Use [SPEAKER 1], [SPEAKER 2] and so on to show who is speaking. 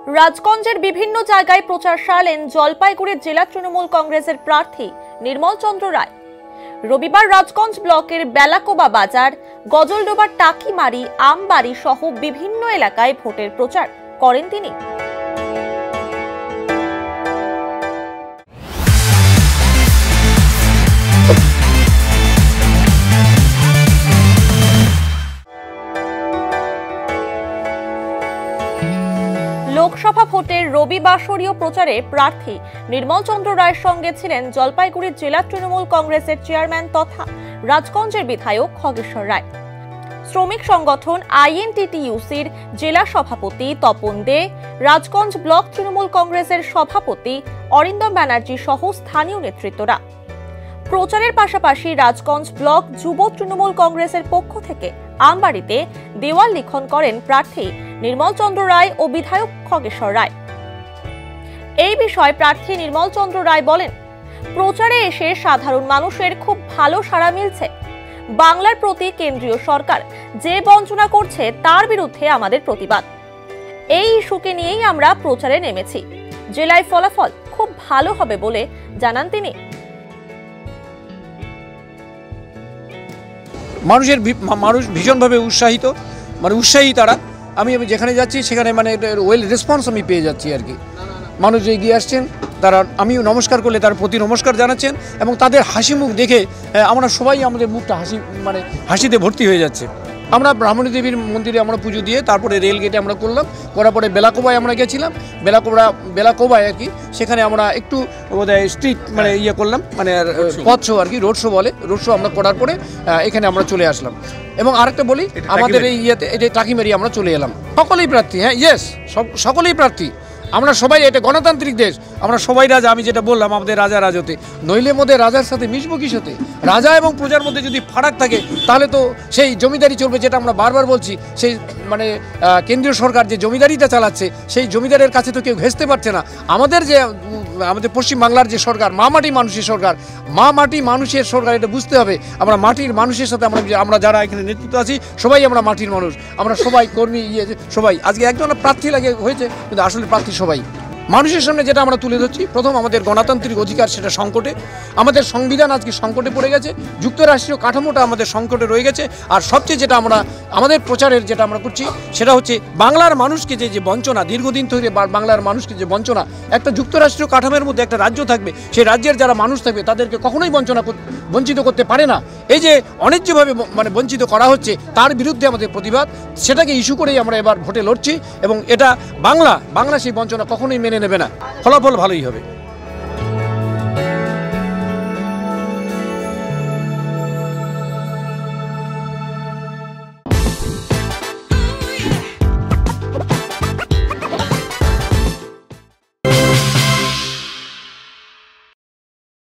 [SPEAKER 1] রাজগঞ্জের বিভিন্ন জায়গায় প্রচার সারলেন জলপাইগুড়ির জেলা তৃণমূল কংগ্রেসের প্রার্থী নির্মল চন্দ্র রায়। রবিবার রাজগঞ্জ ব্লকের বেলাকোবা বাজার, গজলডোবার টাকিমারি, আমবাড়ি সহ বিভিন্ন এলাকায় ভোটের প্রচার করেন তিনি। লোকসভা ভোটের রবিবাসরীয় প্রচারে প্রার্থী নির্মল চন্দ্র রায়ের সঙ্গে ছিলেন জলপাইগুড়ির জেলা তৃণমূল কংগ্রেসের চেয়ারম্যান তথা রাজগঞ্জের বিধায়ক খগেশ্বর রায়, শ্রমিক সংগঠন INTTUCর জেলা সভাপতি তপন দে, রাজগঞ্জ ব্লক তৃণমূল কংগ্রেসের সভাপতি অরিন্দম ব্যানার্জি সহ স্থানীয় নেতৃত্বরা। প্রচারের পাশাপাশি রাজগঞ্জ ব্লক যুব তৃণমূল কংগ্রেসের পক্ষ থেকে আমবাড়িতে দেওয়াল লিখন করেন প্রার্থী নির্মল চন্দ্র রায় ও বিধায়ক খগেশ্বর রায়। এই বিষয়ে প্রার্থী নির্মল চন্দ্র রায় বলেন, প্রচারে এসে সাধারণ মানুষের খুব ভালো সাড়া মিলছে। বাংলার প্রতি কেন্দ্রীয় সরকার যে বঞ্চনা করছে তার বিরুদ্ধে আমাদের প্রতিবাদ। এই ইস্যুকে নিয়েই আমরা প্রচারে নেমেছি। জেলায় ফলাফল খুব ভালো হবে বলে জানান তিনি।
[SPEAKER 2] মানুষ ভীষণভাবে উৎসাহী তারা। আমি যেখানে যাচ্ছি সেখানে ওয়েল রেসপন্স আমি পেয়ে যাচ্ছি আর কি। মানুষ এগিয়ে আসছেন, তারা আমিও নমস্কার করলে তার প্রতি নমস্কার জানাচ্ছেন এবং তাদের হাসি মুখ দেখে আমরা সবাই আমাদের মুখটা হাসিতে ভর্তি হয়ে যাচ্ছে। আমরা ব্রাহ্মণী দেবীর মন্দিরে আমরা পুজো দিয়ে তারপরে রেল গেটে আমরা করার পরে বেলাকোবায় আমরা গেছিলাম। বেলাকোবায় আর কি, সেখানে আমরা একটু স্ট্রিট করলাম, পথ শো আর কি, রোড শো আমরা করার পরে এখানে আমরা চলে আসলাম। এবং আরেকটা বলি, আমাদের এই এটা টাকিমারি আমরা চলে এলাম। সকলেই প্রার্থী, হ্যাঁ, ইয়েস, সকলেই প্রার্থী। আমরা সবাই, এটা গণতান্ত্রিক দেশ, আমরা সবাই রাজা। আমি যেটা বললাম, আমাদের রাজা রাজতে, নইলে মধ্যে রাজার সাথে মিশবো কি সাথে? রাজা এবং প্রজার মধ্যে যদি ফারাক থাকে তাহলে তো সেই জমিদারি চলবে, যেটা আমরা বারবার বলছি। সেই কেন্দ্রীয় সরকার যে জমিদারিটা চালাচ্ছে, সেই জমিদারের কাছে তো কেউ ঘেঁষতে পারছে না। আমাদের পশ্চিমবাংলার যে সরকার, মা মাটি মানুষের সরকার, এটা বুঝতে হবে। আমরা মাটির মানুষের সাথে আমরা যারা এখানে নেতৃত্ব আছি সবাই আমরা মাটির মানুষ। আমরা সবাই কর্মী, সবাই আজকে একজন প্রার্থী হয়েছে, কিন্তু আসলে প্রার্থী সবাই। মানুষের সামনে যেটা আমরা তুলে ধরছি, প্রথম আমাদের গণতান্ত্রিক অধিকার, সেটা সংকটে। আমাদের সংবিধান আজকে সংকটে পড়ে গেছে, যুক্তরাষ্ট্রীয় কাঠামোটা আমাদের সংকটে রয়ে গেছে। আর সবচেয়ে যেটা আমাদের প্রচারের যেটা আমরা করছি, সেটা হচ্ছে বাংলার মানুষকে যে বঞ্চনা, দীর্ঘদিন ধরে বাংলার মানুষকে যে বঞ্চনা, একটা যুক্তরাষ্ট্রীয় কাঠামোর মধ্যে একটা রাজ্য থাকবে, সেই রাজ্যের যারা মানুষ থাকবে তাদেরকে কখনোই বঞ্চিত করতে পারে না। এই যে অন্যায্যভাবে বঞ্চিত করা হচ্ছে, তার বিরুদ্ধে আমাদের প্রতিবাদ, সেটাকে ইস্যু করেই আমরা এবার ভোটে লড়ছি। এবং এটা বাংলা সেই বঞ্চনা কখনোই মেনে নেবে না। ফলাফল ভালোই হবে।